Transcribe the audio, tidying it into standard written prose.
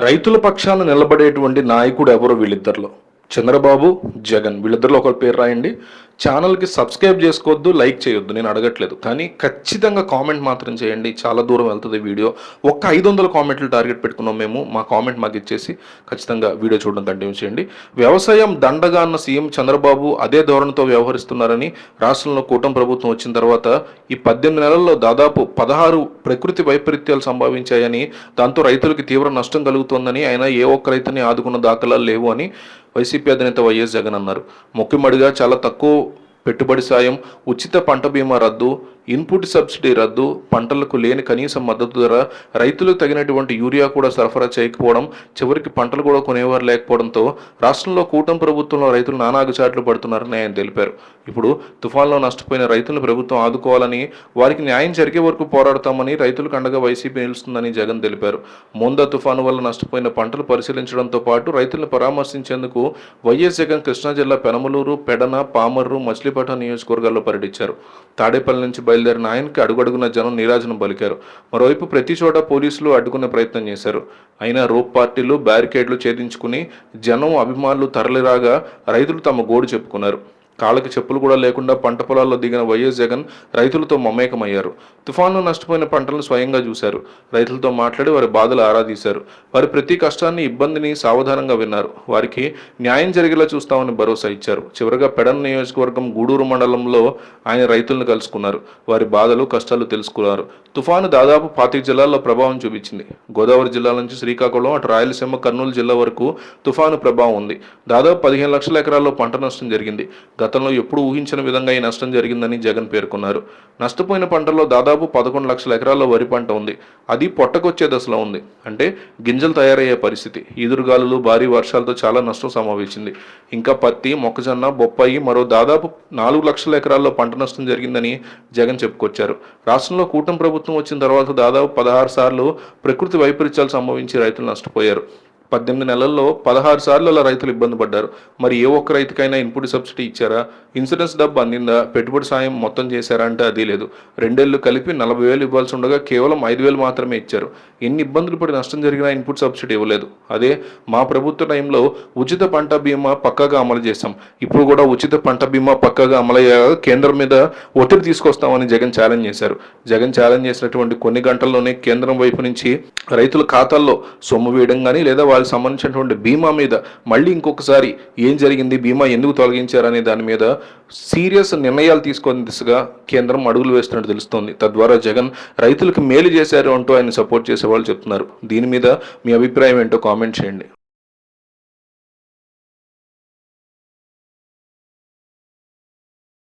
రైతుల పక్షాన నిలబడేటువంటి నాయకుడు ఎవరు వీళ్ళిద్దరిలో? చంద్రబాబు, జగన్ వీళ్ళిద్దరిలో ఒకరి పేరు రాయండి. ఛానల్కి సబ్స్క్రైబ్ చేసుకోవద్దు, లైక్ చేయొద్దు, నేను అడగట్లేదు. కానీ ఖచ్చితంగా కామెంట్ మాత్రం చేయండి. చాలా దూరం వెళ్తుంది వీడియో. ఒక్క 500 కామెంట్లు టార్గెట్ పెట్టుకున్నాం మేము. మా కామెంట్ మాకు ఇచ్చేసి ఖచ్చితంగా వీడియో చూడడం కంటిన్యూ చేయండి. వ్యవసాయం దండగా అన్న సీఎం చంద్రబాబు అదే ధోరణితో వ్యవహరిస్తున్నారని రాష్ట్రంలో కూటమి ప్రభుత్వం వచ్చిన తర్వాత ఈ 18 నెలల్లో దాదాపు 16 ప్రకృతి వైపరీత్యాలు సంభవించాయని, దాంతో రైతులకి తీవ్ర నష్టం కలుగుతోందని, అయినా ఏ ఒక్క రైతుని ఆదుకున్న దాఖలాలు లేవు అని వైసీపీ అధినేత వైఎస్ జగన్ అన్నారు. ముఖ్యమడిగా చాలా తక్కువ పెట్టుబడి సాయం, ఉచిత పంట బీమా రద్దు, ఇన్పుట్ సబ్సిడీ రద్దు, పంటలకు లేని కనీస మద్దతు ధర, రైతులకు తగినటువంటి యూరియా కూడా సరఫరా చేయకపోవడం, చివరికి పంటలు కూడా కొనేవారు లేకపోవడంతో రాష్ట్రంలో కూటమి ప్రభుత్వంలో రైతులు నానాగుచాట్లు పడుతున్నారని ఆయన తెలిపారు. ఇప్పుడు తుఫాన్లో నష్టపోయిన రైతులను ప్రభుత్వం ఆదుకోవాలని, వారికి న్యాయం జరిగే వరకు పోరాడతామని, రైతులకు అండగా వైసీపీ నిలుస్తుందని జగన్ తెలిపారు. మోందా తుఫాను వల్ల నష్టపోయిన పంటలు పరిశీలించడంతో పాటు రైతులను పరామర్శించేందుకు వైఎస్ జగన్ కృష్ణా జిల్లా పెనమలూరు, పెడన, పామర్రు, మచిలీపట్నం నియోజకవర్గాల్లో పర్యటించారు. తాడేపల్లి నుంచి బయలుదేరిన ఆయనకి అడుగడుగున జనం నీరాజనం పలికారు. మరోవైపు ప్రతి చోట పోలీసులు అడ్డుకునే ప్రయత్నం చేశారు. అయినా రోప్ పార్టీలు, బ్యారికేడ్లు ఛేదించుకుని జనం, అభిమానులు తరలిరాగా రైతులు తమ గోడు చెప్పుకున్నారు. కాళ్ళకి చెప్పులు కూడా లేకుండా పంట పొలాల్లో దిగిన వైఎస్ జగన్ రైతులతో మమేకమయ్యారు. తుఫాన్లో నష్టపోయిన పంటలను స్వయంగా చూశారు. రైతులతో మాట్లాడి వారి బాధలు ఆరాధీశారు. వారి ప్రతి కష్టాన్ని, ఇబ్బందిని సావధానంగా విన్నారు. వారికి న్యాయం జరిగేలా చూస్తామని భరోసా ఇచ్చారు. చివరగా పెడన్ నియోజకవర్గం గూడూరు మండలంలో ఆయన రైతులను కలుసుకున్నారు. వారి బాధలు, కష్టాలు తెలుసుకున్నారు. తుఫాను దాదాపు 25 జిల్లాల్లో ప్రభావం చూపించింది. గోదావరి జిల్లా నుంచి శ్రీకాకుళం, అటు రాయలసీమ, కర్నూలు జిల్లా వరకు తుఫాను ప్రభావం ఉంది. దాదాపు 15 లక్షల ఎకరాల్లో పంట నష్టం జరిగింది. గతంలో ఎప్పుడు ఊహించిన విధంగా ఈ నష్టం జరిగిందని జగన్ పేర్కొన్నారు. నష్టపోయిన పంటల్లో దాదాపు 11 లక్షల ఎకరాల్లో వరి పంట ఉంది. అది పొట్టకొచ్చే దశలో ఉంది. అంటే గింజలు తయారయ్యే పరిస్థితి. ఈదురుగాలులు, భారీ వర్షాలతో చాలా నష్టం సంభవించింది. ఇంకా పత్తి, మొక్కజొన్న, బొప్పాయి, మరో దాదాపు 4 లక్షల ఎకరాల్లో పంట నష్టం జరిగిందని జగన్ చెప్పుకొచ్చారు. రాష్ట్రంలో కూటమి ప్రభుత్వం వచ్చిన తర్వాత దాదాపు 16 సార్లు ప్రకృతి వైపరీత్యాలు సంభవించి రైతులు నష్టపోయారు. 18 నెలల్లో 16 సార్లు అలా రైతులు ఇబ్బంది పడ్డారు. మరి ఏ ఒక్క రైతుకైనా ఇన్పుట్ సబ్సిడీ ఇచ్చారా? ఇన్సూరెన్స్ డబ్బు అందిందా? పెట్టుబడి సాయం మొత్తం చేశారా అంటే అది లేదు. 2 ఏళ్ళు కలిపి 40,000 ఇవ్వాల్సి ఉండగా కేవలం 5,000 మాత్రమే ఇచ్చారు. ఎన్ని ఇబ్బందులు పడి నష్టం జరిగినా ఇన్పుట్ సబ్సిడీ ఇవ్వలేదు. అదే మా ప్రభుత్వ టైంలో ఉచిత పంట బీమా పక్కాగా అమలు చేశాం. ఇప్పుడు కూడా ఉచిత పంట బీమా పక్కాగా అమలయ్యాక కేంద్రం మీద ఒత్తిడి తీసుకొస్తామని జగన్ ఛాలెంజ్ చేశారు. జగన్ ఛాలెంజ్ చేసినటువంటి కొన్ని గంటల్లోనే కేంద్రం వైపు నుంచి రైతుల ఖాతాల్లో సొమ్ము వేయడం కానీ, లేదా వాళ్ళకి సంబంధించినటువంటి బీమా మీద మళ్ళీ ఇంకొకసారి ఏం జరిగింది, బీమా ఎందుకు తొలగించారనే దాని మీద సీరియస్ నిర్ణయాలు తీసుకునే దిశగా కేంద్రం అడుగులు వేస్తున్నట్టు తెలుస్తోంది. తద్వారా జగన్ రైతులకు మేలు చేశారు అంటూ ఆయన సపోర్ట్ చేసేవాళ్ళు చెప్తున్నారు. దీని మీద మీ అభిప్రాయం ఏంటో కామెంట్ చేయండి.